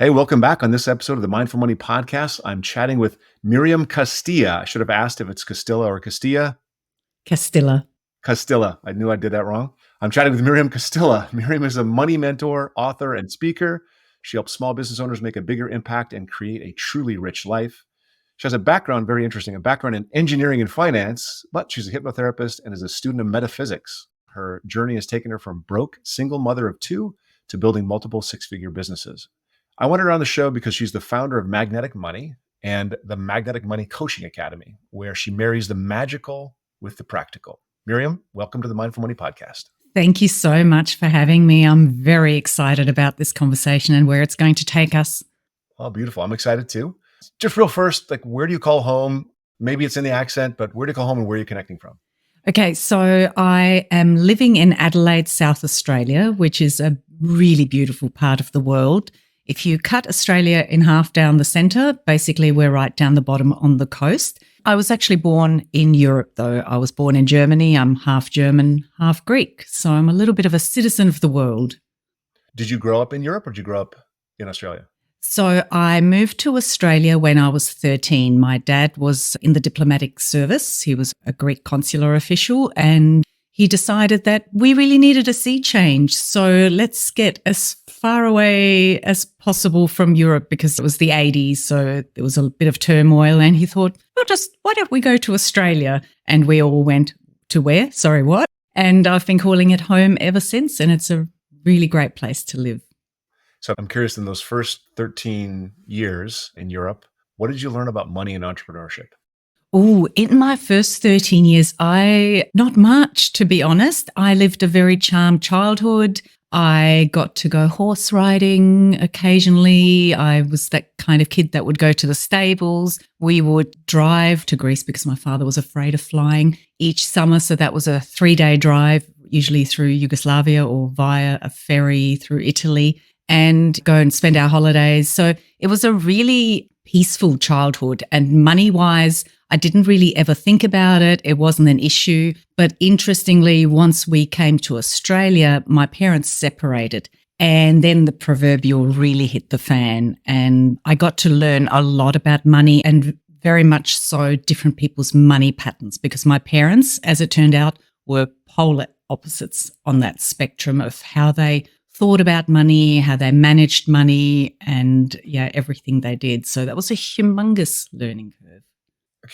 Hey, welcome back on this episode of the Mindful Money Podcast. I'm chatting with Miriam Castilla. I should have asked if it's Castilla or Castilla. Castilla. Castilla. I knew I did that wrong. I'm chatting with Miriam Castilla. Miriam is a money mentor, author, and speaker. She helps small business owners make a bigger impact and create a truly rich life. She has a background, very interesting, a background in engineering and finance, but she's a hypnotherapist and is a student of metaphysics. Her journey has taken her from broke, single mother of two to building multiple six-figure businesses. I wanted her on the show because she's the founder of Magnetic Money and the Magnetic Money Coaching Academy, where she marries the magical with the practical. Miriam, welcome to the Mindful Money Podcast. Thank you so much for having me. I'm very excited about this conversation and where it's going to take us. Oh, beautiful. I'm excited too. Just real first, where do you call home? Maybe it's in the accent, but where do you call home and where are you connecting from? Okay, so I am living in Adelaide, South Australia, which is a really beautiful part of the world. If you cut Australia in half down the centre, basically we're right down the bottom on the coast. I was actually born in Europe, though. I was born in Germany. I'm half German, half Greek. So I'm a little bit of a citizen of the world. Did you grow up in Europe or did you grow up in Australia? So I moved to Australia when I was 13. My dad was in the diplomatic service. He was a Greek consular official, and he decided that we really needed a sea change. So let's get as far away as possible from Europe because it was the 80s. So there was a bit of turmoil, and he thought, well, why don't we go to Australia? And we all went to where? Sorry, what? And I've been calling it home ever since. And it's a really great place to live. So I'm curious, in those first 13 years in Europe, what did you learn about money and entrepreneurship? Oh, in my first 13 years, not much, to be honest. I lived a very charmed childhood. I got to go horse riding occasionally. I was that kind of kid that would go to the stables. We would drive to Greece because my father was afraid of flying each summer. So that was a 3-day drive, usually through Yugoslavia or via a ferry through Italy, and go and spend our holidays. So it was a really peaceful childhood. And money-wise, I didn't really ever think about it. It wasn't an issue. But interestingly, once we came to Australia, my parents separated. And then the proverbial really hit the fan. And I got to learn a lot about money, and very much so different people's money patterns, because my parents, as it turned out, were polar opposites on that spectrum of how they thought about money, how they managed money, and everything they did. So that was a humongous learning curve.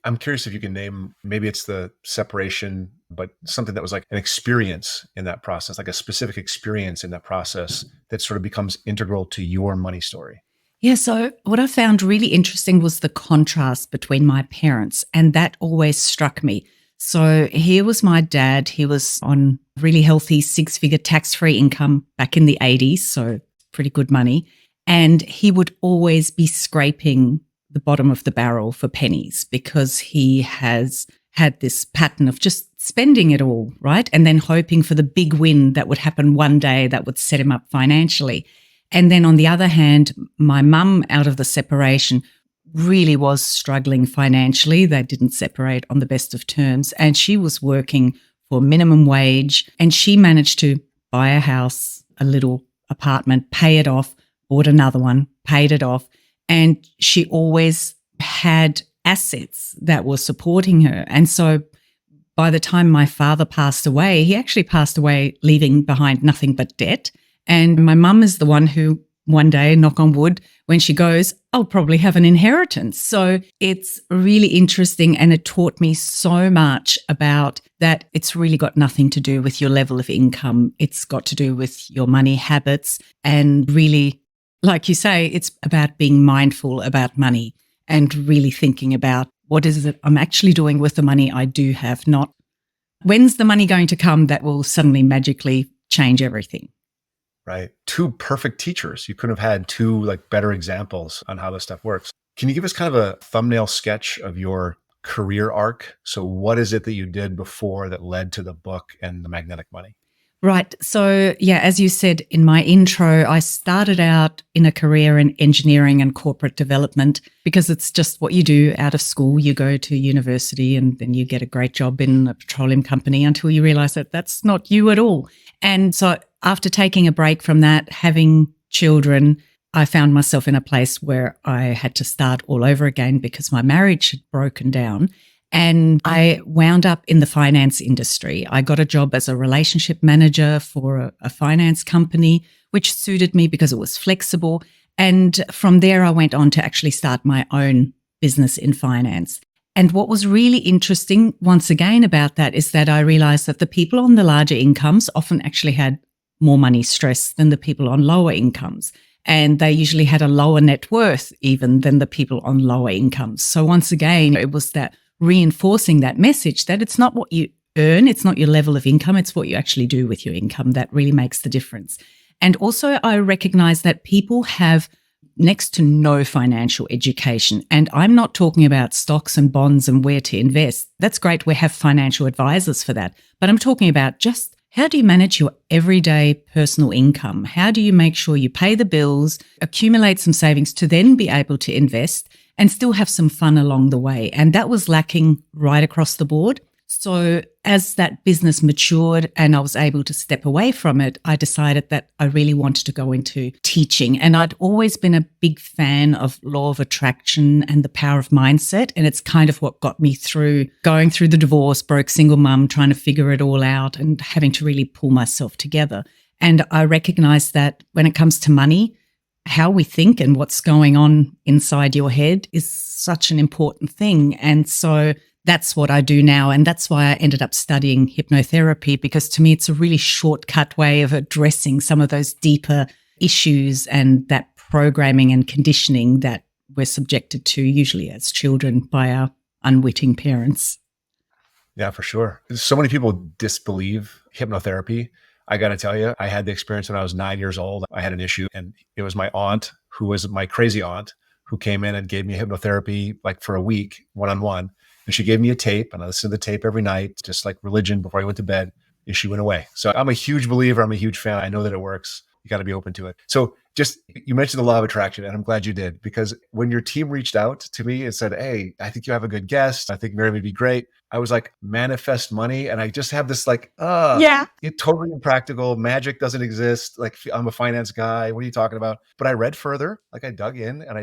I'm curious if you can name, maybe it's the separation, but something that was like an experience in that process, like a specific experience in that process that sort of becomes integral to your money story. Yeah, so what I found really interesting was the contrast between my parents, and that always struck me. So here was my dad. He was on really healthy 6-figure tax-free income back in the 80s, so pretty good money. And he would always be scraping the bottom of the barrel for pennies because he has had this pattern of just spending it all, right? And then hoping for the big win that would happen one day that would set him up financially. And then on the other hand, my mum, out of the separation, really was struggling financially. They didn't separate on the best of terms. And she was working for minimum wage, and she managed to buy a house, a little apartment, pay it off, bought another one, paid it off. And she always had assets that were supporting her. And so by the time my father passed away, he actually passed away leaving behind nothing but debt. And my mum is the one who one day, knock on wood, when she goes, I'll probably have an inheritance. So it's really interesting, and it taught me so much about that. It's really got nothing to do with your level of income. It's got to do with your money habits, and really, like you say, it's about being mindful about money and really thinking about what is it I'm actually doing with the money I do have, not when's the money going to come that will suddenly magically change everything. Right. Two perfect teachers. You couldn't have had two better examples on how this stuff works. Can you give us kind of a thumbnail sketch of your career arc? So what is it that you did before that led to the book and the Magnetic Money? Right. So, as you said in my intro, I started out in a career in engineering and corporate development because it's just what you do out of school. You go to university and then you get a great job in a petroleum company until you realize that that's not you at all. And so after taking a break from that, having children, I found myself in a place where I had to start all over again because my marriage had broken down. And I wound up in the finance industry. I got a job as a relationship manager for a finance company, which suited me because it was flexible. And from there, I went on to actually start my own business in finance. And what was really interesting, once again, about that is that I realized that the people on the larger incomes often actually had more money stress than the people on lower incomes. And they usually had a lower net worth even than the people on lower incomes. So once again, it was that reinforcing that message that it's not what you earn, it's not your level of income, it's what you actually do with your income that really makes the difference. And also I recognize that people have next to no financial education. And I'm not talking about stocks and bonds and where to invest. That's great. We have financial advisors for that. But I'm talking about just how do you manage your everyday personal income? How do you make sure you pay the bills, accumulate some savings to then be able to invest and still have some fun along the way? And that was lacking right across the board. So as that business matured and I was able to step away from it, I decided that I really wanted to go into teaching. And I'd always been a big fan of law of attraction and the power of mindset. And it's kind of what got me through going through the divorce, broke single mum, trying to figure it all out and having to really pull myself together. And I recognized that when it comes to money, how we think and what's going on inside your head is such an important thing. And so that's what I do now. And that's why I ended up studying hypnotherapy, because to me, it's a really shortcut way of addressing some of those deeper issues and that programming and conditioning that we're subjected to usually as children by our unwitting parents. Yeah, for sure. So many people disbelieve hypnotherapy. I got to tell you, I had the experience when I was 9 years old. I had an issue and it was my aunt, who was my crazy aunt, who came in and gave me hypnotherapy like for a week, one-on-one. And she gave me a tape and I listened to the tape every night, just like religion before I went to bed. And she went away. So I'm a huge believer. I'm a huge fan. I know that it works. You got to be open to it. So just, you mentioned the law of attraction, and I'm glad you did, because when your team reached out to me and said, hey, I think you have a good guest. I think Miriam would be great. I was like, manifest money. And I just have this like, it's totally impractical. Magic doesn't exist. Like, I'm a finance guy. What are you talking about? But I read further, like I dug in and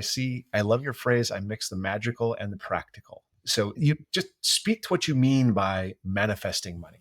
I love your phrase. I mix the magical and the practical. So you just speak to what you mean by manifesting money.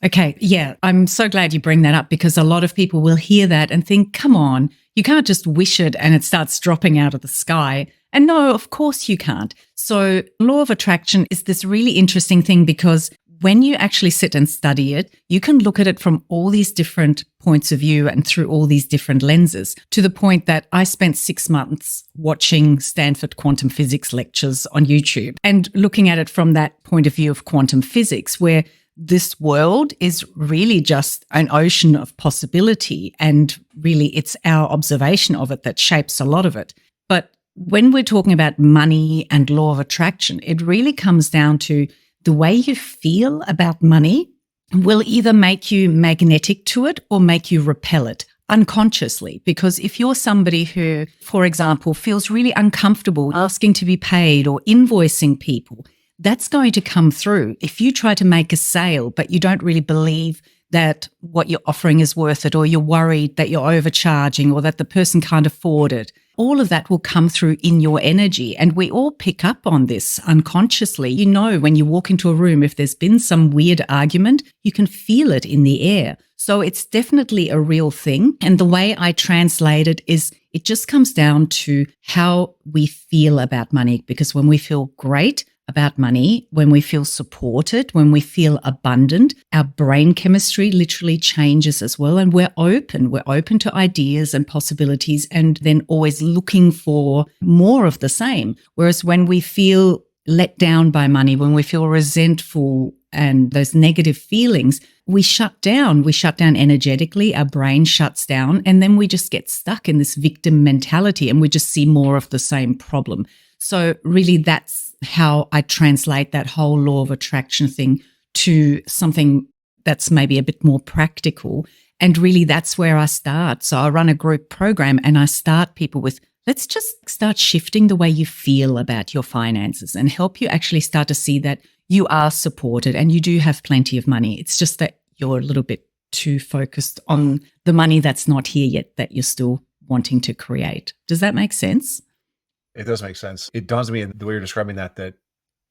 Okay. Yeah. I'm so glad you bring that up, because a lot of people will hear that and think, come on, you can't just wish it and it starts dropping out of the sky. And no, of course you can't. So law of attraction is this really interesting thing, because when you actually sit and study it, you can look at it from all these different points of view and through all these different lenses, to the point that I spent 6 months watching Stanford quantum physics lectures on YouTube and looking at it from that point of view of quantum physics, where this world is really just an ocean of possibility. And really, it's our observation of it that shapes a lot of it. But when we're talking about money and law of attraction, it really comes down to the way you feel about money will either make you magnetic to it or make you repel it unconsciously. Because if you're somebody who, for example, feels really uncomfortable asking to be paid or invoicing people, that's going to come through. If you try to make a sale, but you don't really believe that what you're offering is worth it, or you're worried that you're overcharging or that the person can't afford it, all of that will come through in your energy. And we all pick up on this unconsciously. You know, when you walk into a room, if there's been some weird argument, you can feel it in the air. So it's definitely a real thing. And the way I translate it is, it just comes down to how we feel about money. Because when we feel great about money, when we feel supported, when we feel abundant, our brain chemistry literally changes as well. And we're open to ideas and possibilities, and then always looking for more of the same. Whereas when we feel let down by money, when we feel resentful and those negative feelings, we shut down energetically, our brain shuts down, and then we just get stuck in this victim mentality and we just see more of the same problem. So really, that's how I translate that whole law of attraction thing to something that's maybe a bit more practical. And really, that's where I start. So I run a group program and I start people with, let's just start shifting the way you feel about your finances and help you actually start to see that you are supported and you do have plenty of money. It's just that you're a little bit too focused on the money that's not here yet that you still wanting to create. Does that make sense? It does make sense. It dawns on me in the way you're describing that,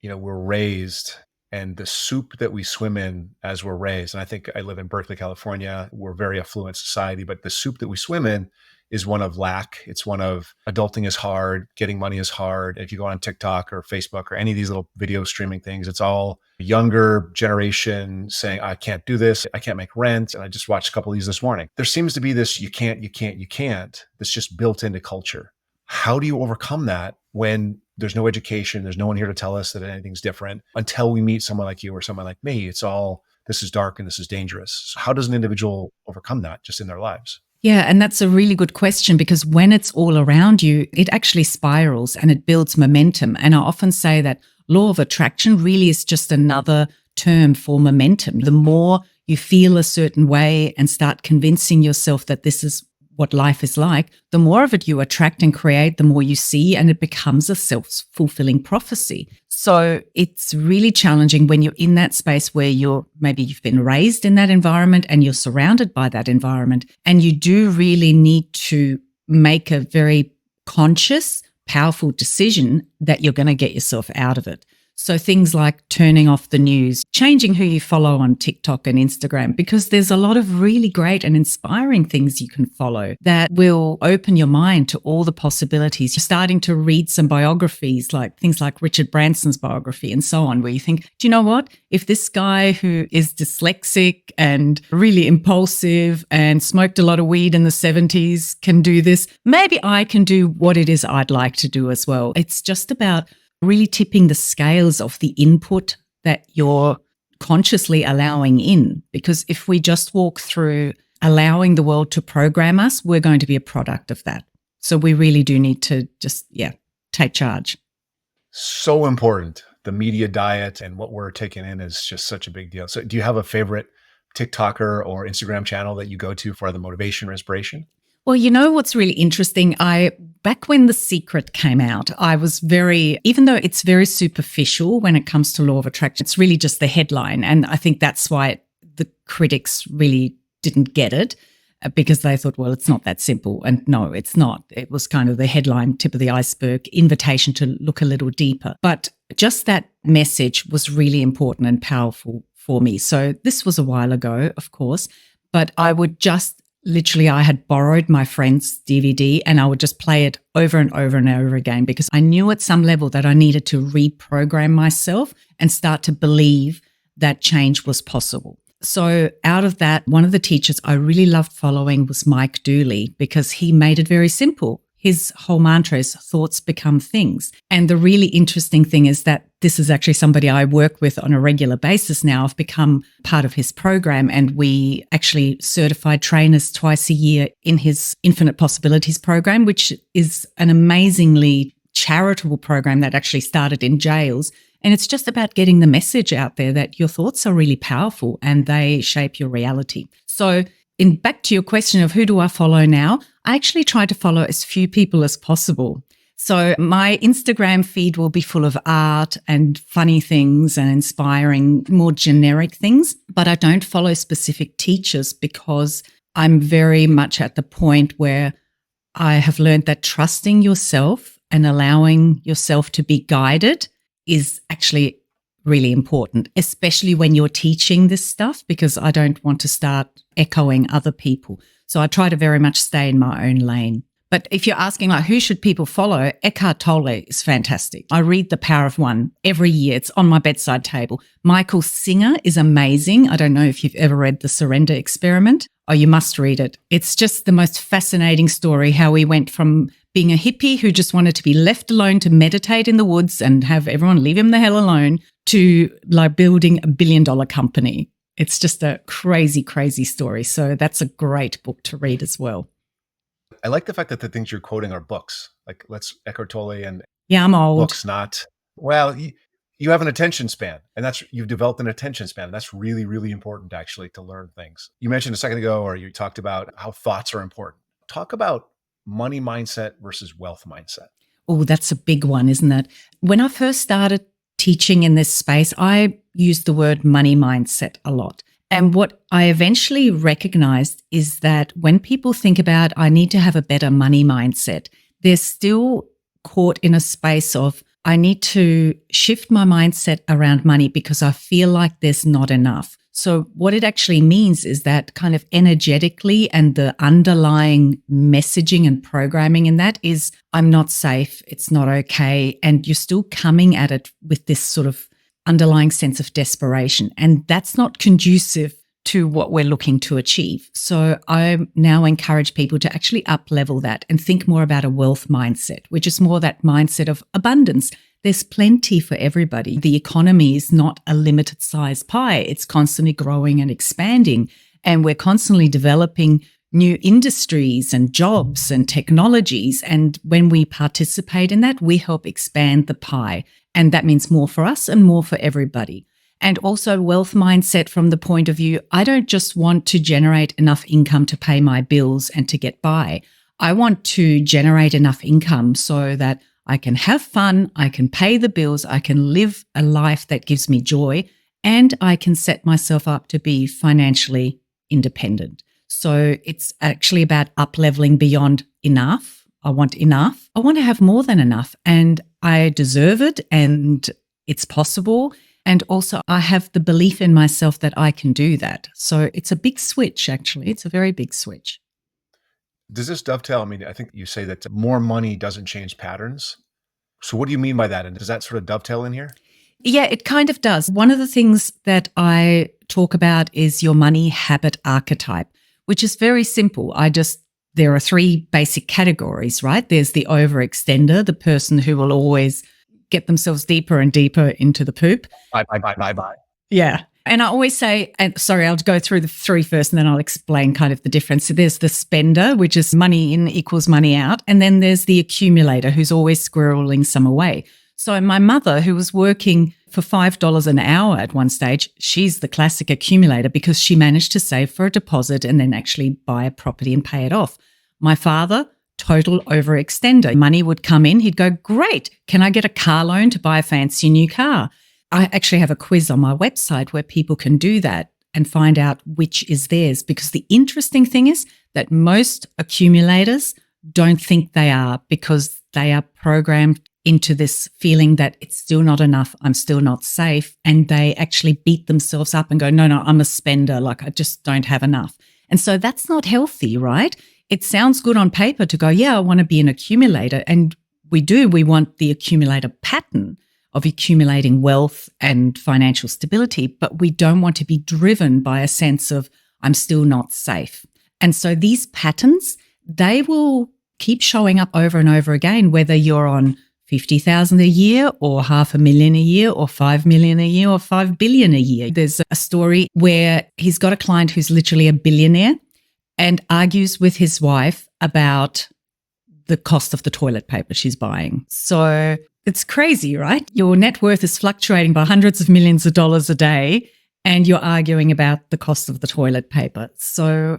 we're raised and the soup that we swim in as we're raised. And I think I live in Berkeley, California. We're a very affluent society, but the soup that we swim in is one of lack. It's one of adulting is hard, getting money is hard. If you go on TikTok or Facebook or any of these little video streaming things, it's all younger generation saying, I can't do this. I can't make rent. And I just watched a couple of these this morning. There seems to be this, you can't, that's just built into culture. How do you overcome that when there's no education, there's no one here to tell us that anything's different until we meet someone like you or someone like me? It's all, this is dark and this is dangerous. So how does an individual overcome that just in their lives? Yeah, and that's a really good question, because when it's all around you, it actually spirals and it builds momentum. And I often say that law of attraction really is just another term for momentum. The more you feel a certain way and start convincing yourself that this is what life is like, the more of it you attract and create, the more you see, and it becomes a self-fulfilling prophecy. So it's really challenging when you're in that space where maybe you've been raised in that environment and you're surrounded by that environment, and you do really need to make a very conscious, powerful decision that you're going to get yourself out of it. So things like turning off the news, changing who you follow on TikTok and Instagram, because there's a lot of really great and inspiring things you can follow that will open your mind to all the possibilities. You're starting to read some biographies, like things like Richard Branson's biography and so on, where you think, do you know what? If this guy who is dyslexic and really impulsive and smoked a lot of weed in the 70s can do this, maybe I can do what it is I'd like to do as well. It's just about really tipping the scales of the input that you're consciously allowing in. Because if we just walk through allowing the world to program us, we're going to be a product of that. So we really do need to just, take charge. So important. The media diet and what we're taking in is just such a big deal. So do you have a favorite TikToker or Instagram channel that you go to for the motivation or inspiration? Well, you know what's really interesting? Back when The Secret came out, I was even though it's very superficial when it comes to law of attraction, it's really just the headline. And I think that's why the critics really didn't get it, because they thought, well, it's not that simple. And no, it's not. It was kind of the headline, tip of the iceberg, invitation to look a little deeper. But just that message was really important and powerful for me. So this was a while ago, of course, but I would just literally, I had borrowed my friend's DVD and I would just play it over and over and over again, because I knew at some level that I needed to reprogram myself and start to believe that change was possible. So out of that, one of the teachers I really loved following was Mike Dooley, because he made it very simple. His whole mantra is thoughts become things. And the really interesting thing is that this is actually somebody I work with on a regular basis now. I've become part of his program, and we actually certified trainers twice a year in his Infinite Possibilities program, which is an amazingly charitable program that actually started in jails. And it's just about getting the message out there that your thoughts are really powerful and they shape your reality. So back to your question of who do I follow now, I actually try to follow as few people as possible. So my Instagram feed will be full of art and funny things and inspiring, more generic things, but I don't follow specific teachers because I'm very much at the point where I have learned that trusting yourself and allowing yourself to be guided is actually really important, especially when you're teaching this stuff, because I don't want to start echoing other people. So I try to very much stay in my own lane. But if you're asking like who should people follow, Eckhart Tolle is fantastic. I read The Power of One every year. It's on my bedside table. Michael Singer is amazing. I don't know if you've ever read The Surrender Experiment. Oh, you must read it. It's just the most fascinating story, how he went from being a hippie who just wanted to be left alone to meditate in the woods and have everyone leave him the hell alone, to like building $1 billion company. It's just a crazy, crazy story. So that's a great book to read as well. I like the fact that the things you're quoting are books. Like Eckhart Tolle and I'm old. Books, not, well, you have an attention span, and you've developed an attention span. And that's really, really important actually to learn things. You mentioned a second ago, or you talked about how thoughts are important. Talk about money mindset versus wealth mindset. Oh, that's a big one, isn't it? When I first started teaching in this space, I used the word money mindset a lot. And what I eventually recognized is that when people think about, I need to have a better money mindset, they're still caught in a space of, I need to shift my mindset around money because I feel like there's not enough. So what it actually means is that kind of energetically, and the underlying messaging and programming in that is, I'm not safe, it's not okay. And you're still coming at it with this sort of underlying sense of desperation. And that's not conducive to what we're looking to achieve. So I now encourage people to actually up-level that and think more about a wealth mindset, which is more that mindset of abundance. There's plenty for everybody. The economy is not a limited size pie. It's constantly growing and expanding. And we're constantly developing new industries and jobs and technologies. And when we participate in that, we help expand the pie. And that means more for us and more for everybody. And also wealth mindset from the point of view, I don't just want to generate enough income to pay my bills and to get by. I want to generate enough income so that I can have fun, I can pay the bills, I can live a life that gives me joy, and I can set myself up to be financially independent. So it's actually about up-leveling beyond enough. I want enough. I want to have more than enough, and I deserve it, and it's possible. And also I have the belief in myself that I can do that. So it's a big switch, actually. It's a very big switch. Does this dovetail? I mean, I think you say that more money doesn't change patterns. So what do you mean by that? And does that sort of dovetail in here? Yeah, it kind of does. One of the things that I talk about is your money habit archetype, which is very simple. There are three basic categories, right? There's the overextender, the person who will always get themselves deeper and deeper into the poop. Bye. Yeah. And I always say, and sorry, I'll go through the three first and then I'll explain kind of the difference. So there's the spender, which is money in equals money out. And then there's the accumulator who's always squirreling some away. So my mother, who was working for $5 an hour at one stage, she's the classic accumulator because she managed to save for a deposit and then actually buy a property and pay it off. My father, total overextender. Money would come in. He'd go, great. Can I get a car loan to buy a fancy new car? I actually have a quiz on my website where people can do that and find out which is theirs. Because the interesting thing is that most accumulators don't think they are, because they are programmed into this feeling that it's still not enough. I'm still not safe. And they actually beat themselves up and go, no, I'm a spender. Like, I just don't have enough. And so that's not healthy, right? It sounds good on paper to go, yeah, I want to be an accumulator. And we do. We want the accumulator pattern of accumulating wealth and financial stability, but we don't want to be driven by a sense of I'm still not safe. And so these patterns, they will keep showing up over and over again, whether you're on 50,000 a year or 500,000 a year or 5 million a year or 5 billion a year. There's a story where he's got a client who's literally a billionaire and argues with his wife about the cost of the toilet paper she's buying. So it's crazy, right? Your net worth is fluctuating by hundreds of millions of dollars a day, and you're arguing about the cost of the toilet paper. So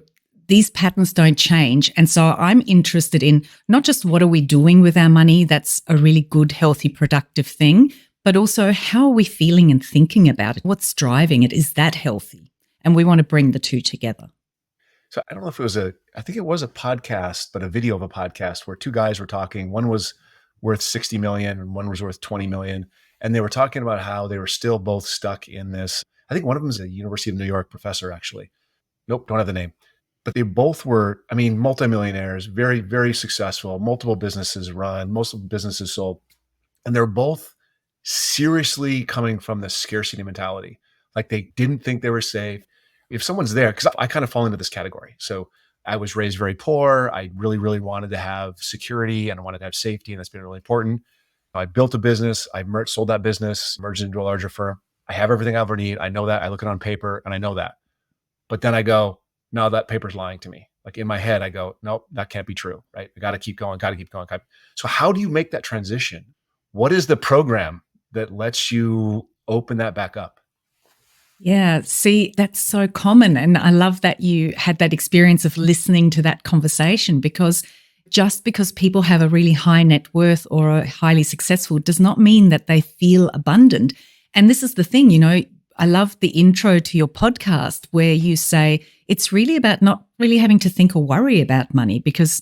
these patterns don't change. And so I'm interested in not just what are we doing with our money, that's a really good, healthy, productive thing, but also how are we feeling and thinking about it? What's driving it? Is that healthy? And we want to bring the two together. So I don't know if I think it was a podcast, but a video of a podcast where two guys were talking. One was worth 60 million and one was worth 20 million. And they were talking about how they were still both stuck in this. I think one of them is a University of New York professor, actually. Nope, don't have the name. But they both were, multimillionaires, very, very successful, multiple businesses run, most of the businesses sold. And they're both seriously coming from this scarcity mentality. Like they didn't think they were safe. If someone's there, because I kind of fall into this category. So I was raised very poor. I really, really wanted to have security and I wanted to have safety. And that's been really important. I built a business. I sold that business, merged into a larger firm. I have everything I ever need. I know that. I look it on paper and I know that. But then I go, no, that paper's lying to me. Like in my head, I go, nope, that can't be true, right? I got to keep going, So how do you make that transition? What is the program that lets you open that back up? Yeah, see, that's so common. And I love that you had that experience of listening to that conversation, because just because people have a really high net worth or are highly successful does not mean that they feel abundant. And this is the thing, I love the intro to your podcast where you say it's really about not really having to think or worry about money, because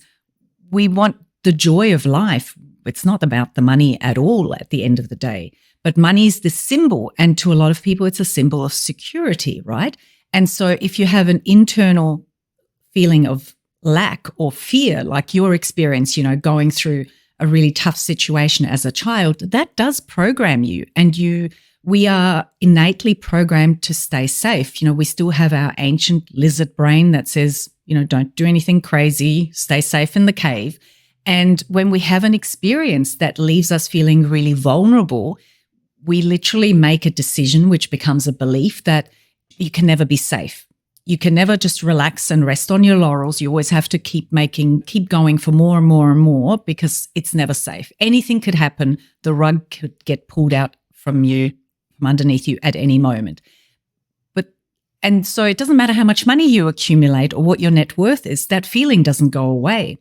we want the joy of life. It's not about the money at all at the end of the day, but money is the symbol. And to a lot of people, it's a symbol of security, right? And so if you have an internal feeling of lack or fear, like your experience, going through a really tough situation as a child, that does program you. And we are innately programmed to stay safe. We still have our ancient lizard brain that says, don't do anything crazy, stay safe in the cave. And when we have an experience that leaves us feeling really vulnerable, we literally make a decision, which becomes a belief, that you can never be safe. You can never just relax and rest on your laurels. You always have to keep going for more and more and more, because it's never safe. Anything could happen. The rug could get pulled out from underneath you at any moment. And so it doesn't matter how much money you accumulate or what your net worth is, that feeling doesn't go away.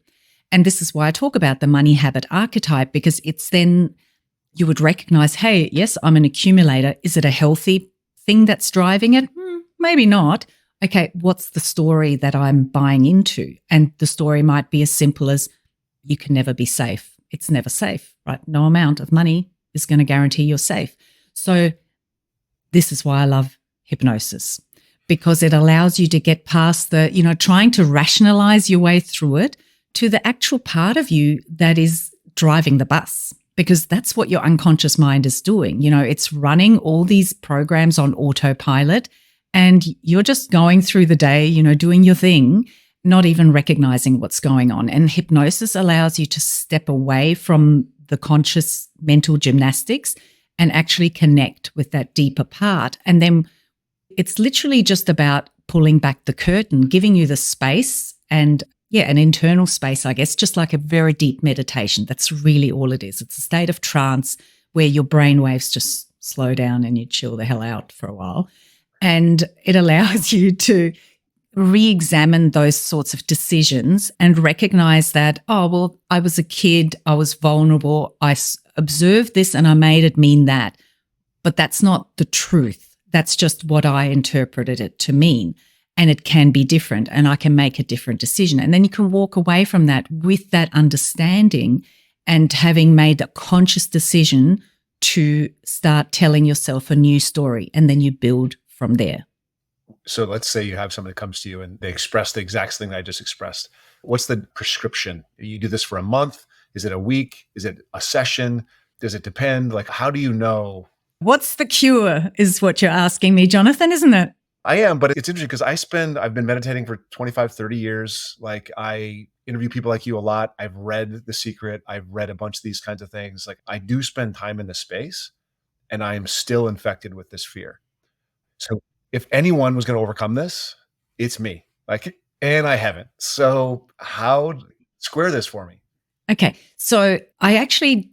And this is why I talk about the money habit archetype, because it's then you would recognize, hey, yes, I'm an accumulator. Is it a healthy thing that's driving it? Maybe not. Okay, what's the story that I'm buying into? And the story might be as simple as, you can never be safe. It's never safe, right? No amount of money is going to guarantee you're safe. So this is why I love hypnosis, because it allows you to get past the, trying to rationalize your way through it to the actual part of you that is driving the bus, because that's what your unconscious mind is doing. It's running all these programs on autopilot, and you're just going through the day, doing your thing, not even recognizing what's going on. And hypnosis allows you to step away from the conscious mental gymnastics and actually connect with that deeper part. And then it's literally just about pulling back the curtain, giving you the space and, an internal space, I guess, just like a very deep meditation. That's really all it is. It's a state of trance where your brain waves just slow down and you chill the hell out for a while. And it allows you to re-examine those sorts of decisions and recognize that, I was a kid, I was vulnerable, I observed this and I made it mean that. But that's not the truth. That's just what I interpreted it to mean. And it can be different, and I can make a different decision. And then you can walk away from that with that understanding and having made a conscious decision to start telling yourself a new story. And then you build from there. So let's say you have someone that comes to you and they express the exact thing that I just expressed. What's the prescription? You do this for a month? Is it a week? Is it a session? Does it depend? Like, how do you know? What's the cure is what you're asking me, Jonathan, isn't it? I am, but it's interesting because I've been meditating for 25, 30 years. Like, I interview people like you a lot. I've read The Secret. I've read a bunch of these kinds of things. Like, I do spend time in this space, and I am still infected with this fear. So if anyone was going to overcome this, it's me. And I haven't. So how square this for me? Okay. So I actually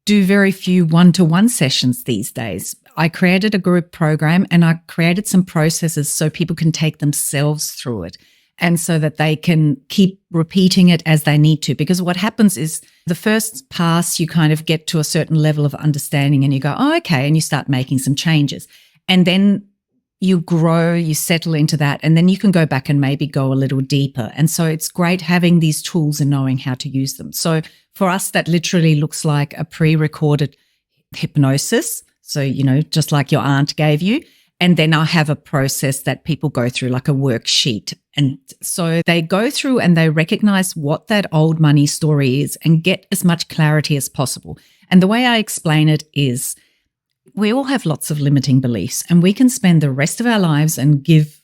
do very few one-to-one sessions these days. I created a group program and I created some processes so people can take themselves through it, and so that they can keep repeating it as they need to. Because what happens is the first pass, you kind of get to a certain level of understanding and you go, okay, and you start making some changes. And then you grow, you settle into that, and then you can go back and maybe go a little deeper. And so it's great having these tools and knowing how to use them. So for us, that literally looks like a pre-recorded hypnosis. So, just like your aunt gave you. And then I have a process that people go through, like a worksheet. And so they go through and they recognize what that old money story is and get as much clarity as possible. And the way I explain it is, we all have lots of limiting beliefs, and we can spend the rest of our lives and give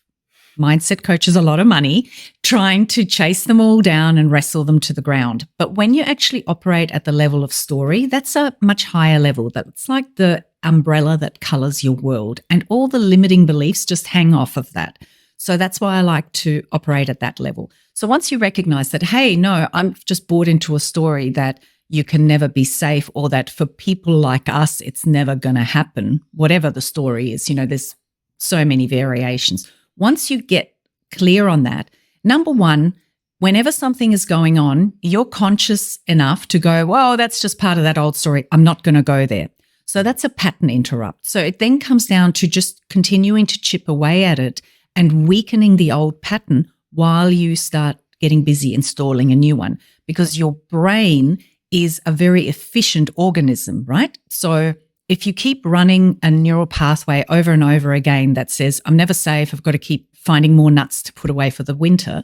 mindset coaches a lot of money trying to chase them all down and wrestle them to the ground. But when you actually operate at the level of story, that's a much higher level. That's like the umbrella that colors your world, and all the limiting beliefs just hang off of that. So that's why I like to operate at that level. So once you recognize that, hey, no, I'm just bought into a story that you can never be safe, or that for people like us, it's never going to happen, whatever the story is, there's so many variations. Once you get clear on that, number one, whenever something is going on, you're conscious enough to go, well, that's just part of that old story. I'm not going to go there. So that's a pattern interrupt. So it then comes down to just continuing to chip away at it and weakening the old pattern while you start getting busy installing a new one, because your brain is a very efficient organism, right? So if you keep running a neural pathway over and over again that says, I'm never safe, I've got to keep finding more nuts to put away for the winter,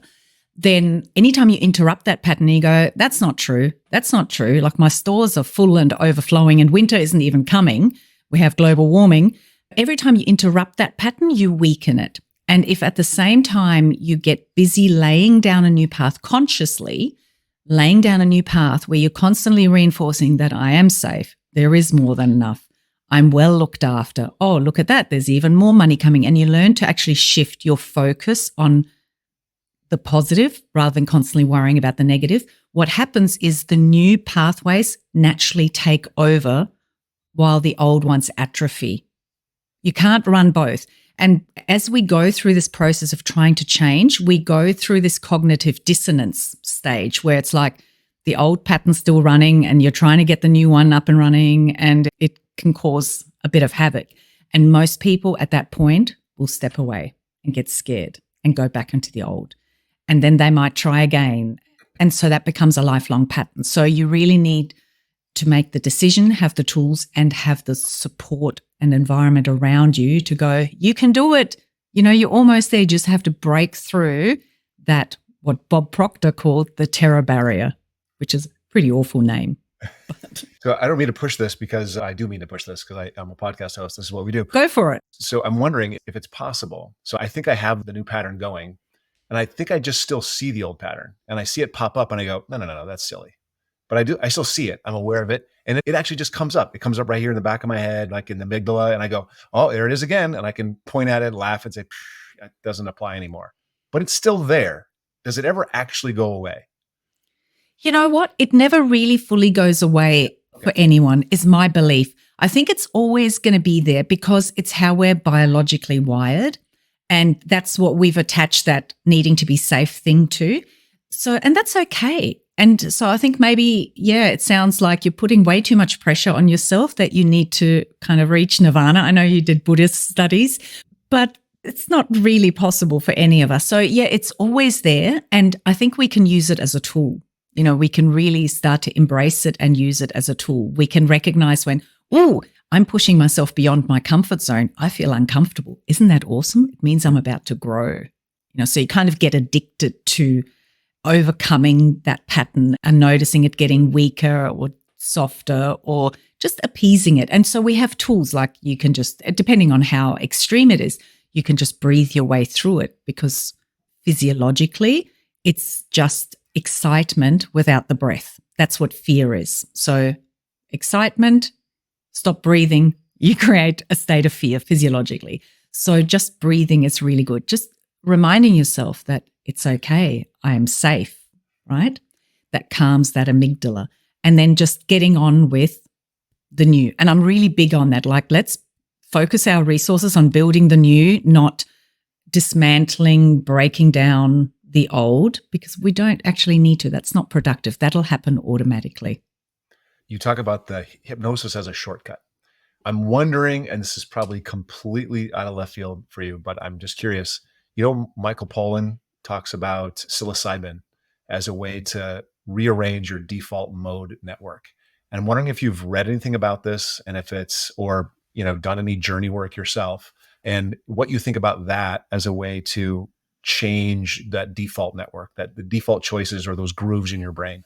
then anytime you interrupt that pattern, you go, that's not true. That's not true. Like, my stores are full and overflowing and winter isn't even coming. We have global warming. Every time you interrupt that pattern, you weaken it. And if at the same time you get busy laying down a new path consciously, laying down a new path where you're constantly reinforcing that I am safe, there is more than enough, I'm well looked after. Oh, look at that. There's even more money coming. And you learn to actually shift your focus on the positive rather than constantly worrying about the negative. What happens is the new pathways naturally take over while the old ones atrophy. You can't run both. And as we go through this process of trying to change, we go through this cognitive dissonance stage where it's like the old pattern's still running and you're trying to get the new one up and running, and it can cause a bit of havoc. And most people at that point will step away and get scared and go back into the old. And then they might try again. And so that becomes a lifelong pattern. So you really need to make the decision, have the tools, and have the support and environment around you to go, you can do it. You know, you're almost there. You just have to break through that, what Bob Proctor called the terror barrier, which is a pretty awful name. So I don't mean to push this, because I do mean to push this, because I'm a podcast host. This is what we do. Go for it. So I'm wondering if it's possible. So I think I have the new pattern going, and I think I just still see the old pattern, and I see it pop up and I go, no, that's silly. But I still see it. I'm aware of it. And it actually just comes up. It comes up right here in the back of my head, like in the amygdala. And I go, oh, there it is again. And I can point at it, laugh, and say, it doesn't apply anymore. But it's still there. Does it ever actually go away? You know what? It never really fully goes away for anyone, is my belief. I think it's always going to be there because it's how we're biologically wired. And that's what we've attached that needing to be safe thing to. So, and that's okay. And so I think maybe, it sounds like you're putting way too much pressure on yourself that you need to kind of reach nirvana. I know you did Buddhist studies, but it's not really possible for any of us. So it's always there. And I think we can use it as a tool. You know, we can really start to embrace it and use it as a tool. We can recognize when, I'm pushing myself beyond my comfort zone. I feel uncomfortable. Isn't that awesome? It means I'm about to grow. You know, so you kind of get addicted to overcoming that pattern and noticing it getting weaker or softer or just appeasing it. And so we have tools like you can just, depending on how extreme it is, you can just breathe your way through it, because physiologically it's just excitement without the breath. That's what fear is. So excitement, stop breathing, you create a state of fear physiologically. So just breathing is really good. Just reminding yourself that it's okay, I am safe, right? That calms that amygdala. And then just getting on with the new. And I'm really big on that. Like, let's focus our resources on building the new, not dismantling, breaking down the old, because we don't actually need to. That's not productive. That'll happen automatically. You talk about the hypnosis as a shortcut. I'm wondering, and this is probably completely out of left field for you, but I'm just curious. You know, Michael Pollan talks about psilocybin as a way to rearrange your default mode network. And I'm wondering if you've read anything about this, and if it's, or, done any journey work yourself, and what you think about that as a way to change that default network, that the default choices or those grooves in your brain.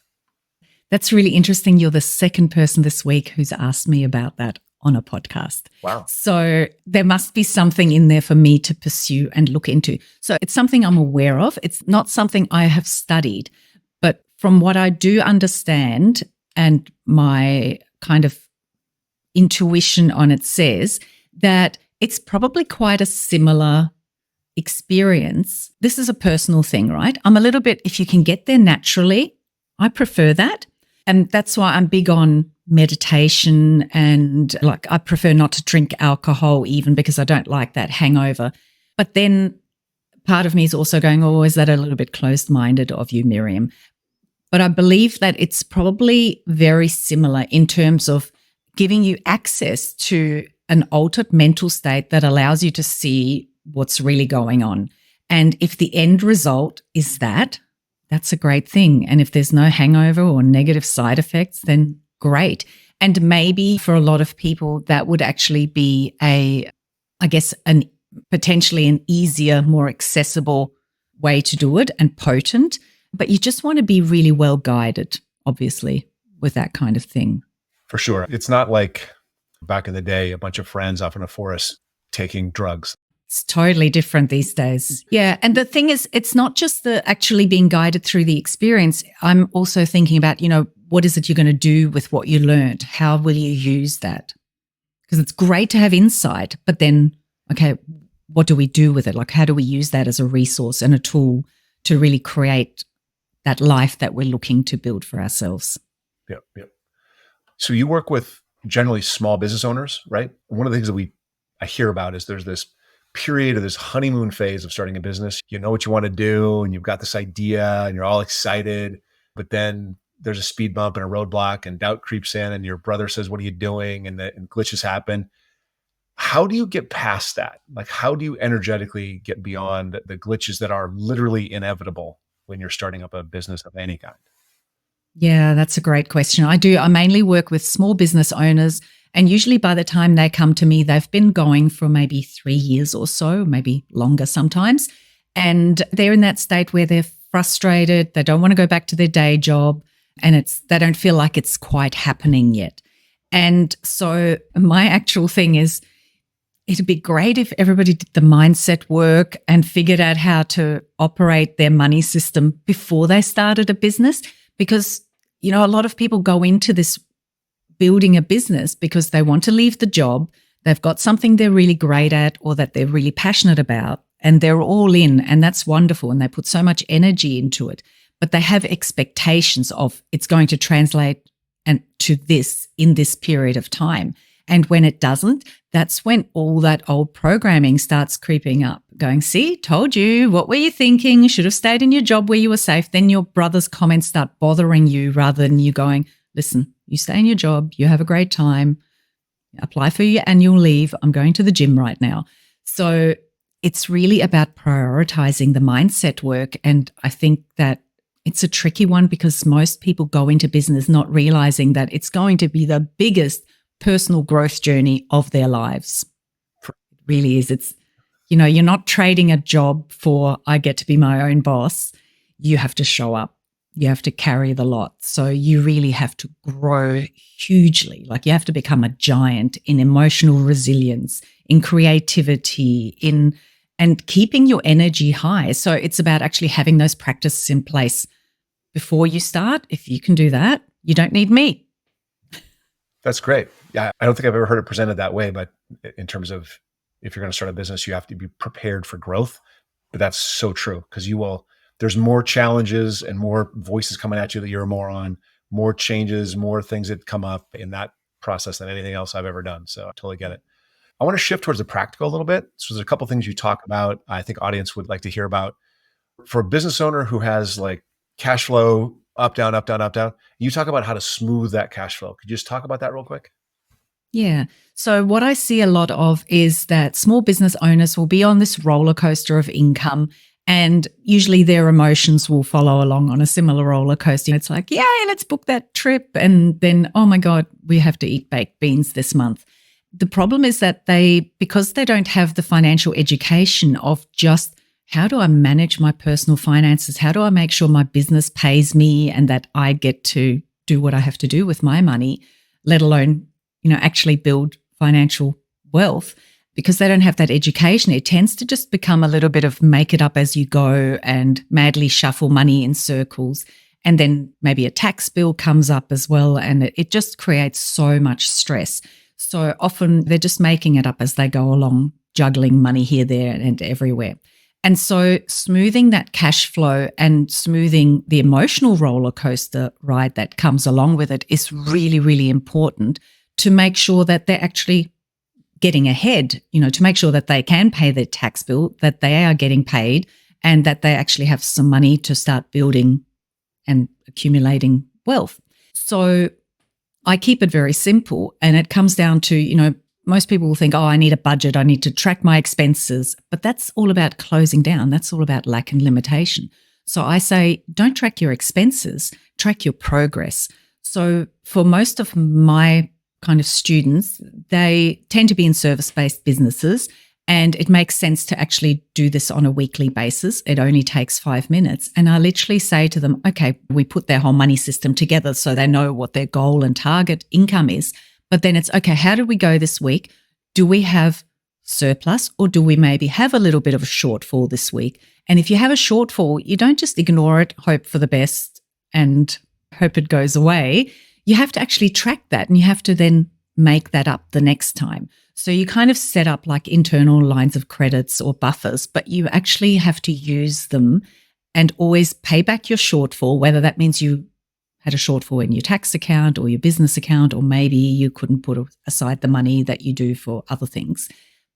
That's really interesting. You're the second person this week who's asked me about that on a podcast. Wow. So there must be something in there for me to pursue and look into. So it's something I'm aware of. It's not something I have studied, but from what I do understand and my kind of intuition on it says that it's probably quite a similar experience. This is a personal thing, right? I'm a little bit, if you can get there naturally, I prefer that. And that's why I'm big on meditation, and like I prefer not to drink alcohol even, because I don't like that hangover. But then part of me is also going, oh, is that a little bit closed-minded of you, Miriam? But I believe that it's probably very similar in terms of giving you access to an altered mental state that allows you to see what's really going on. And if the end result is that, that's a great thing. And if there's no hangover or negative side effects, then great. And maybe for a lot of people, that would actually be potentially an easier, more accessible way to do it and potent. But you just want to be really well guided, obviously, with that kind of thing. For sure. It's not like back in the day, a bunch of friends off in a forest taking drugs. It's totally different these days. Yeah. And the thing is, it's not just the actually being guided through the experience. I'm also thinking about, what is it you're going to do with what you learned? How will you use that? Because it's great to have insight, but then, okay, what do we do with it? Like, how do we use that as a resource and a tool to really create that life that we're looking to build for ourselves? Yep. So you work with generally small business owners, right? One of the things that I hear about is there's this period of this honeymoon phase of starting a business. You know what you want to do and you've got this idea and you're all excited, but then there's a speed bump and a roadblock and doubt creeps in and your brother says, what are you doing? And glitches happen. How do you get past that? Like, how do you energetically get beyond the glitches that are literally inevitable when you're starting up a business of any kind? Yeah, that's a great question. I mainly work with small business owners, and usually by the time they come to me, they've been going for maybe 3 years or so, maybe longer sometimes. And they're in that state where they're frustrated. They don't want to go back to their day job, and they don't feel like it's quite happening yet. And so my actual thing is, it'd be great if everybody did the mindset work and figured out how to operate their money system before they started a business. Because, a lot of people go into this building a business because they want to leave the job. They've got something they're really great at or that they're really passionate about, and they're all in, and that's wonderful. And they put so much energy into it, but they have expectations of it's going to translate and to this in this period of time. And when it doesn't, that's when all that old programming starts creeping up, going, see, told you, what were you thinking? You should have stayed in your job where you were safe. Then your brother's comments start bothering you rather than you going, listen, you stay in your job, you have a great time, apply for your annual leave. I'm going to the gym right now. So it's really about prioritizing the mindset work. And I think that it's a tricky one because most people go into business not realizing that it's going to be the biggest personal growth journey of their lives. It really is. It's, you're not trading a job for, I get to be my own boss. You have to show up. You have to carry the lot. So you really have to grow hugely. Like, you have to become a giant in emotional resilience, in creativity, and keeping your energy high. So it's about actually having those practices in place before you start. If you can do that, you don't need me. That's great. Yeah, I don't think I've ever heard it presented that way, but in terms of if you're going to start a business, you have to be prepared for growth. But that's so true because there's more challenges and more voices coming at you that you're more on, more changes, more things that come up in that process than anything else I've ever done. So I totally get it. I want to shift towards the practical a little bit. So there's a couple of things you talk about I think audience would like to hear about. For a business owner who has like cash flow, up, down, up, down, up, down, you talk about how to smooth that cash flow. Could you just talk about that real quick? Yeah. So what I see a lot of is that small business owners will be on this roller coaster of income, and usually their emotions will follow along on a similar roller coaster. It's like, yeah, let's book that trip. And then, oh my God, we have to eat baked beans this month. The problem is that because they don't have the financial education of just how do I manage my personal finances? How do I make sure my business pays me and that I get to do what I have to do with my money, let alone, actually build financial wealth? Because they don't have that education, it tends to just become a little bit of make it up as you go and madly shuffle money in circles. And then maybe a tax bill comes up as well. And it just creates so much stress. So often they're just making it up as they go along, juggling money here, there, and everywhere. And so smoothing that cash flow and smoothing the emotional roller coaster ride that comes along with it is really, really important to make sure that they're actually getting ahead, to make sure that they can pay their tax bill, that they are getting paid, and that they actually have some money to start building and accumulating wealth. So I keep it very simple, and it comes down to, most people will think, oh, I need a budget, I need to track my expenses, but that's all about closing down. That's all about lack and limitation. So I say, don't track your expenses, track your progress. So for most of my kind of students, they tend to be in service-based businesses, and it makes sense to actually do this on a weekly basis. It only takes 5 minutes. And I literally say to them, okay, we put their whole money system together so they know what their goal and target income is. But then it's, okay, how did we go this week? Do we have surplus, or do we maybe have a little bit of a shortfall this week? And if you have a shortfall, you don't just ignore it, hope for the best, and hope it goes away. You have to actually track that, and you have to then make that up the next time. So you kind of set up like internal lines of credits or buffers, but you actually have to use them and always pay back your shortfall, whether that means you had a shortfall in your tax account or your business account, or maybe you couldn't put aside the money that you do for other things.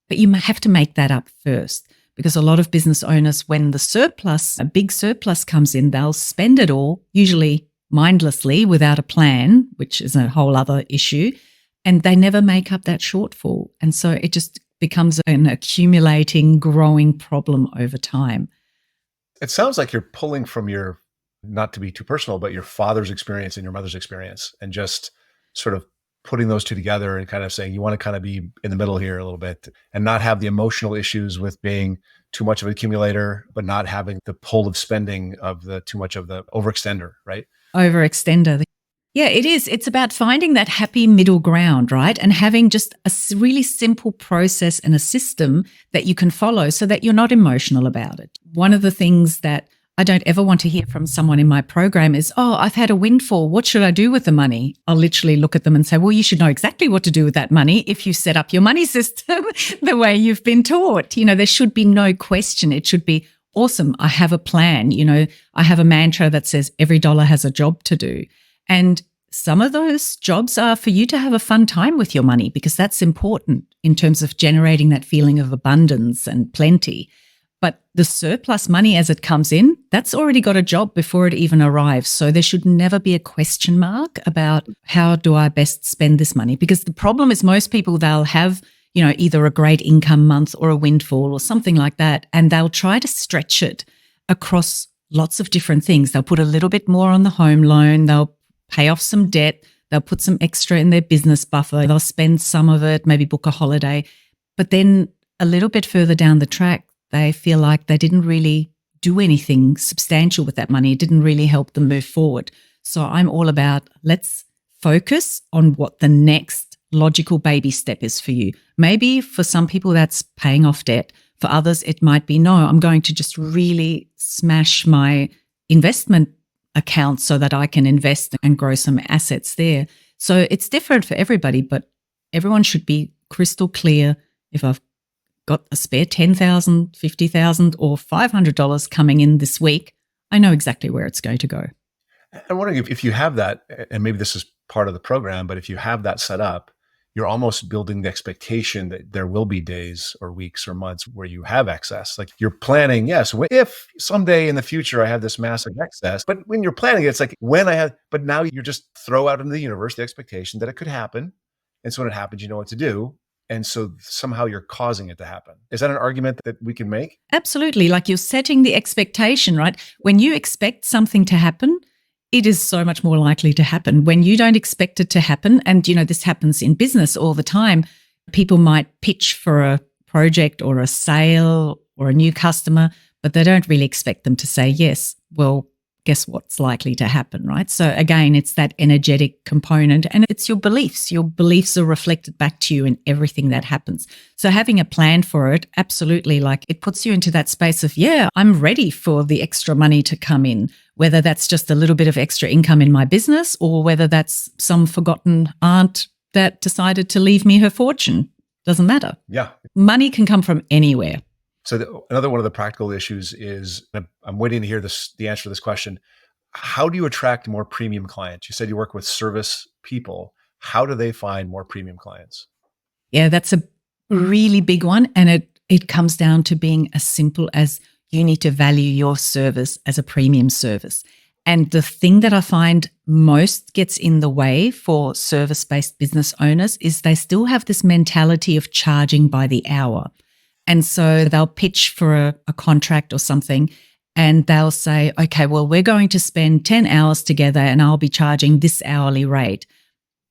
But you have to make that up first, because a lot of business owners, when the surplus, a big surplus comes in, they'll spend it all, usually mindlessly without a plan, which is a whole other issue. And they never make up that shortfall. And so it just becomes an accumulating, growing problem over time. It sounds like you're pulling from your, not to be too personal, but your father's experience and your mother's experience, and just sort of putting those two together and kind of saying, you want to kind of be in the middle here a little bit and not have the emotional issues with being too much of an accumulator, but not having the pull of spending of the too much of the overextender, right? Overextender. Yeah, it is. It's about finding that happy middle ground, right? And having just a really simple process and a system that you can follow so that you're not emotional about it. One of the things that I don't ever want to hear from someone in my program is, oh, I've had a windfall. What should I do with the money? I'll literally look at them and say, well, you should know exactly what to do with that money if you set up your money system the way you've been taught. There should be no question. It should be, awesome, I have a plan. I have a mantra that says every dollar has a job to do. And some of those jobs are for you to have a fun time with your money, because that's important in terms of generating that feeling of abundance and plenty. But the surplus money as it comes in, that's already got a job before it even arrives. So there should never be a question mark about how do I best spend this money? Because the problem is most people, they'll have, either a great income month or a windfall or something like that, and they'll try to stretch it across lots of different things. They'll put a little bit more on the home loan. They'll pay off some debt. They'll put some extra in their business buffer. They'll spend some of it, maybe book a holiday. But then a little bit further down the track, they feel like they didn't really do anything substantial with that money. It didn't really help them move forward. So I'm all about, let's focus on what the next logical baby step is for you. Maybe for some people that's paying off debt. For others, it might be, no, I'm going to just really smash my investment account so that I can invest and grow some assets there. So it's different for everybody, but everyone should be crystal clear. If I've got a spare $10,000, $50,000 or $500 coming in this week, I know exactly where it's going to go. I'm wondering if you have that, and maybe this is part of the program, but if you have that set up, you're almost building the expectation that there will be days or weeks or months where you have excess. Like you're planning, yes, if someday in the future I have this massive excess, but when you're planning it, it's like when I have, but now you're just throw out into the universe the expectation that it could happen. And so when it happens, you know what to do. And so somehow you're causing it to happen. Is that an argument that we can make? Absolutely. Like you're setting the expectation, right? When you expect something to happen, it is so much more likely to happen. When you don't expect it to happen, and this happens in business all the time, people might pitch for a project or a sale or a new customer, but they don't really expect them to say yes. Well, guess what's likely to happen, right? So again, it's that energetic component, and it's your beliefs. Your beliefs are reflected back to you in everything that happens. So having a plan for it, absolutely, like it puts you into that space of, yeah, I'm ready for the extra money to come in, whether that's just a little bit of extra income in my business or whether that's some forgotten aunt that decided to leave me her fortune. Doesn't matter. Yeah. Money can come from anywhere. So another one of the practical issues is, I'm waiting to hear the answer to this question. How do you attract more premium clients? You said you work with service people. How do they find more premium clients? Yeah, that's a really big one. And it comes down to being as simple as you need to value your service as a premium service. And the thing that I find most gets in the way for service-based business owners is they still have this mentality of charging by the hour. And so they'll pitch for a contract or something, and they'll say, okay, well, we're going to spend 10 hours together and I'll be charging this hourly rate.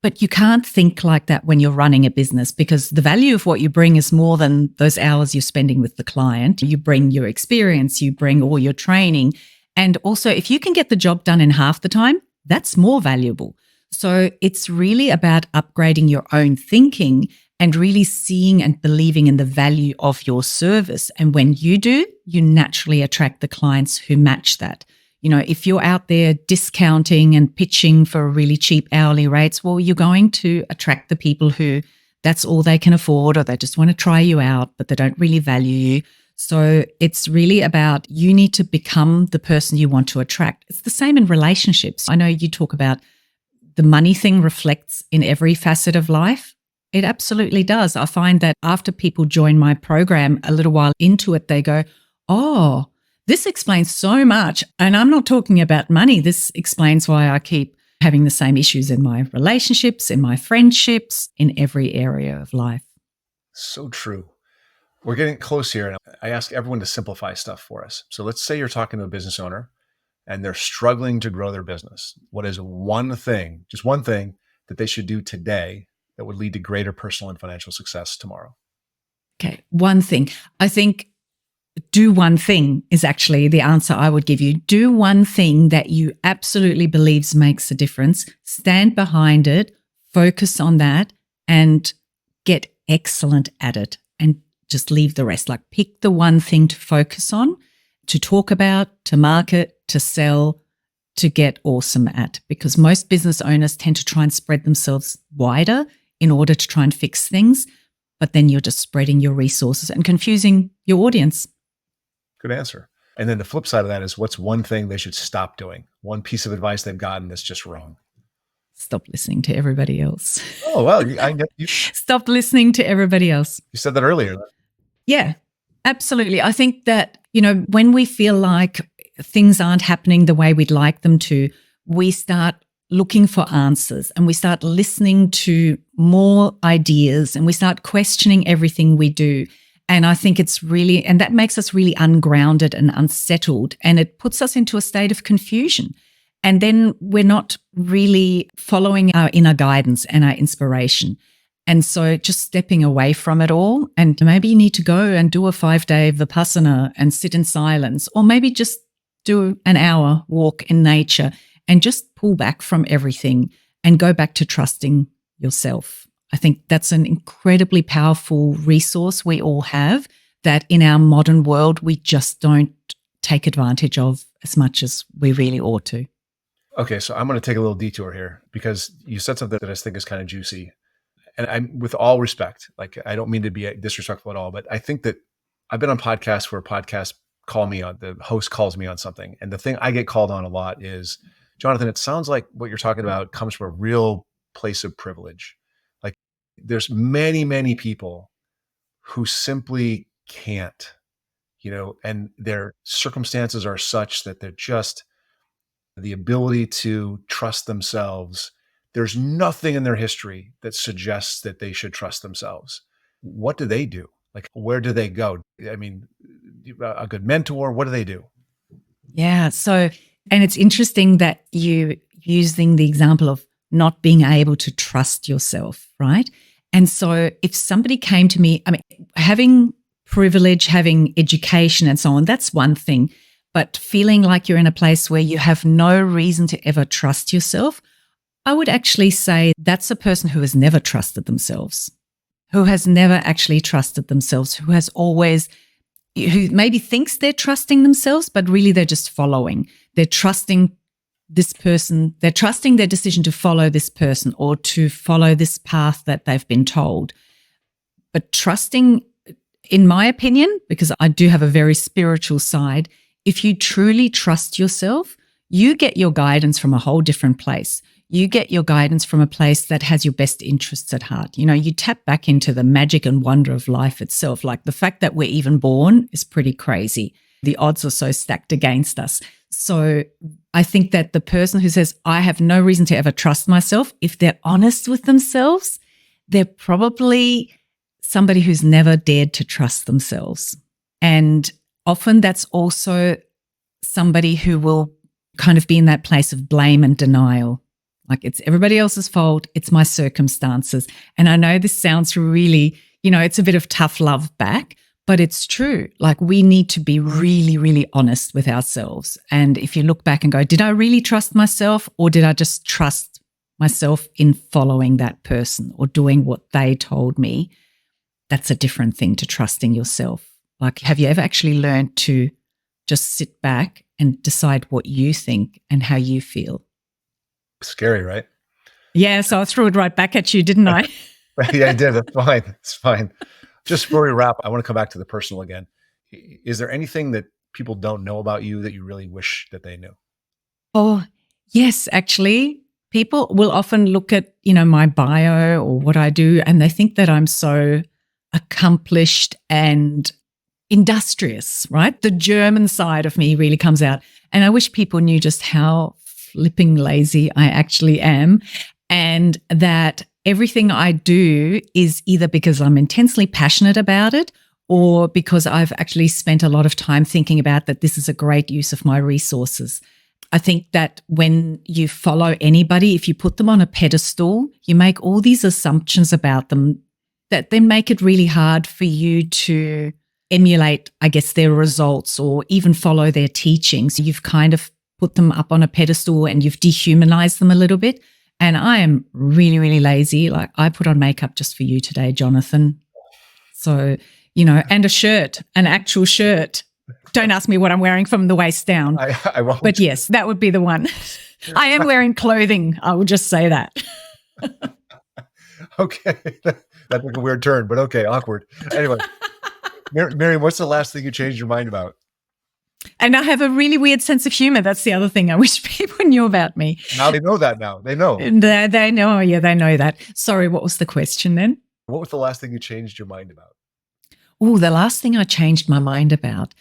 But you can't think like that when you're running a business, because the value of what you bring is more than those hours you're spending with the client. You bring your experience, you bring all your training. And also, if you can get the job done in half the time, that's more valuable. So it's really about upgrading your own thinking and really seeing and believing in the value of your service. And when you do, you naturally attract the clients who match that. You know, if you're out there discounting and pitching for really cheap hourly rates, well, you're going to attract the people who that's all they can afford, or they just want to try you out, but they don't really value you. So it's really about, you need to become the person you want to attract. It's the same in relationships. I know you talk about the money thing reflects in every facet of life. It absolutely does. I find that after people join my program, a little while into it, they go, oh, this explains so much. And I'm not talking about money. This explains why I keep having the same issues in my relationships, in my friendships, in every area of life. So true. We're getting close here, and I ask everyone to simplify stuff for us. So let's say you're talking to a business owner and they're struggling to grow their business. What is one thing, just one thing that they should do today that would lead to greater personal and financial success tomorrow? Okay, one thing. I think do one thing is actually the answer I would give you. Do one thing that you absolutely believes makes a difference. Stand behind it, focus on that, and get excellent at it. And just leave the rest. Like, pick the one thing to focus on, to talk about, to market, to sell, to get awesome at. Because most business owners tend to try and spread themselves wider in order to try and fix things. But then you're just spreading your resources and confusing your audience. Good answer. And then the flip side of that is, what's one thing they should stop doing? One piece of advice they've gotten that's just wrong. Stop listening to everybody else. Oh, well, Stop listening to everybody else. You said that earlier. Yeah, absolutely. I think that, when we feel like things aren't happening the way we'd like them to, we start looking for answers and we start listening to more ideas and we start questioning everything we do. And I think and that makes us really ungrounded and unsettled, and it puts us into a state of confusion. And then we're not really following our inner guidance and our inspiration. And so just stepping away from it all, and maybe you need to go and do a 5-day Vipassana and sit in silence, or maybe just do an hour walk in nature and just pull back from everything and go back to trusting yourself. I think that's an incredibly powerful resource we all have that in our modern world, we just don't take advantage of as much as we really ought to. Okay, so I'm going to take a little detour here because you said something that I think is kind of juicy. And I'm, with all respect, like, I don't mean to be disrespectful at all, but I think that I've been on podcasts where podcasts call me on, the host calls me on something. And the thing I get called on a lot is, Jonathan, it sounds like what you're talking about comes from a real place of privilege. Like, there's many, many people who simply can't, and their circumstances are such that they're just, the ability to trust themselves, there's nothing in their history that suggests that they should trust themselves. What do they do? Like, where do they go? I mean, a good mentor, what do they do? Yeah. So, and it's interesting that you using the example of not being able to trust yourself, right? And so if somebody came to me, having privilege, having education and so on, that's one thing. But feeling like you're in a place where you have no reason to ever trust yourself, I would actually say that's a person who has never trusted themselves, who has never actually trusted themselves, who maybe thinks they're trusting themselves, but really they're just following. They're trusting this person. They're trusting their decision to follow this person or to follow this path that they've been told. But trusting, in my opinion, because I do have a very spiritual side, if you truly trust yourself, you get your guidance from a whole different place. You get your guidance from a place that has your best interests at heart. You tap back into the magic and wonder of life itself. Like, the fact that we're even born is pretty crazy. The odds are so stacked against us. So I think that the person who says, I have no reason to ever trust myself, if they're honest with themselves, they're probably somebody who's never dared to trust themselves. And often that's also somebody who will kind of be in that place of blame and denial. Like, it's everybody else's fault. It's my circumstances. And I know this sounds really, it's a bit of tough love back, but it's true. Like, we need to be really, really honest with ourselves. And if you look back and go, did I really trust myself, or did I just trust myself in following that person or doing what they told me? That's a different thing to trusting yourself. Like, have you ever actually learned to just sit back and decide what you think and how you feel? Scary, right? Yeah, so I threw it right back at you, didn't I? Yeah, I did. That's fine. It's fine. Just before we wrap, I want to come back to the personal again. Is there anything that people don't know about you that you really wish that they knew? Oh, yes, actually. People will often look at, my bio or what I do, and they think that I'm so accomplished and industrious, right? The German side of me really comes out. And I wish people knew just how flipping lazy I actually am, and that everything I do is either because I'm intensely passionate about it or because I've actually spent a lot of time thinking about that this is a great use of my resources. I think that when you follow anybody, if you put them on a pedestal, you make all these assumptions about them that then make it really hard for you to emulate, I guess, their results or even follow their teachings. You've kind of put them up on a pedestal and you've dehumanized them a little bit. And I am really, really lazy. Like, I put on makeup just for you today, Jonathan. So, and a shirt, an actual shirt. Don't ask me what I'm wearing from the waist down. I won't. But yes, that would be the one. I am wearing clothing. I will just say that. Okay. That took a weird turn, but okay, awkward. Anyway, Miriam, what's the last thing you changed your mind about? And I have a really weird sense of humor. That's the other thing I wish people knew about me. Now they know that now. They know. They know. Yeah, they know that. Sorry, what was the question then? What was the last thing you changed your mind about? Oh, the last thing I changed my mind about.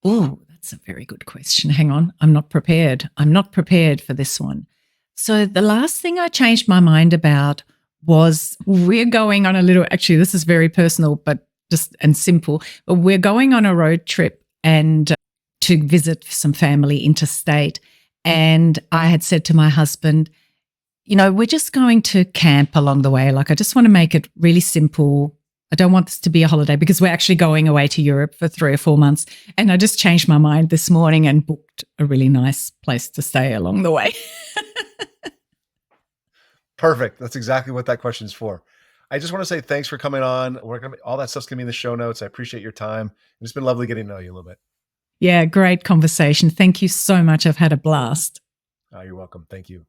Oh, that's a very good question. Hang on. I'm not prepared. I'm not prepared for this one. So the last thing I changed my mind about was we're going on a little, actually, this is very personal, but and simple, but we're going on a road trip and to visit some family interstate. And I had said to my husband, we're just going to camp along the way. Like, I just want to make it really simple. I don't want this to be a holiday because we're actually going away to Europe for 3 or 4 months. And I just changed my mind this morning and booked a really nice place to stay along the way. Perfect. That's exactly what that question's for. I just want to say thanks for coming on. All that stuff's going to be in the show notes. I appreciate your time. It's been lovely getting to know you a little bit. Yeah, great conversation. Thank you so much. I've had a blast. You're welcome. Thank you.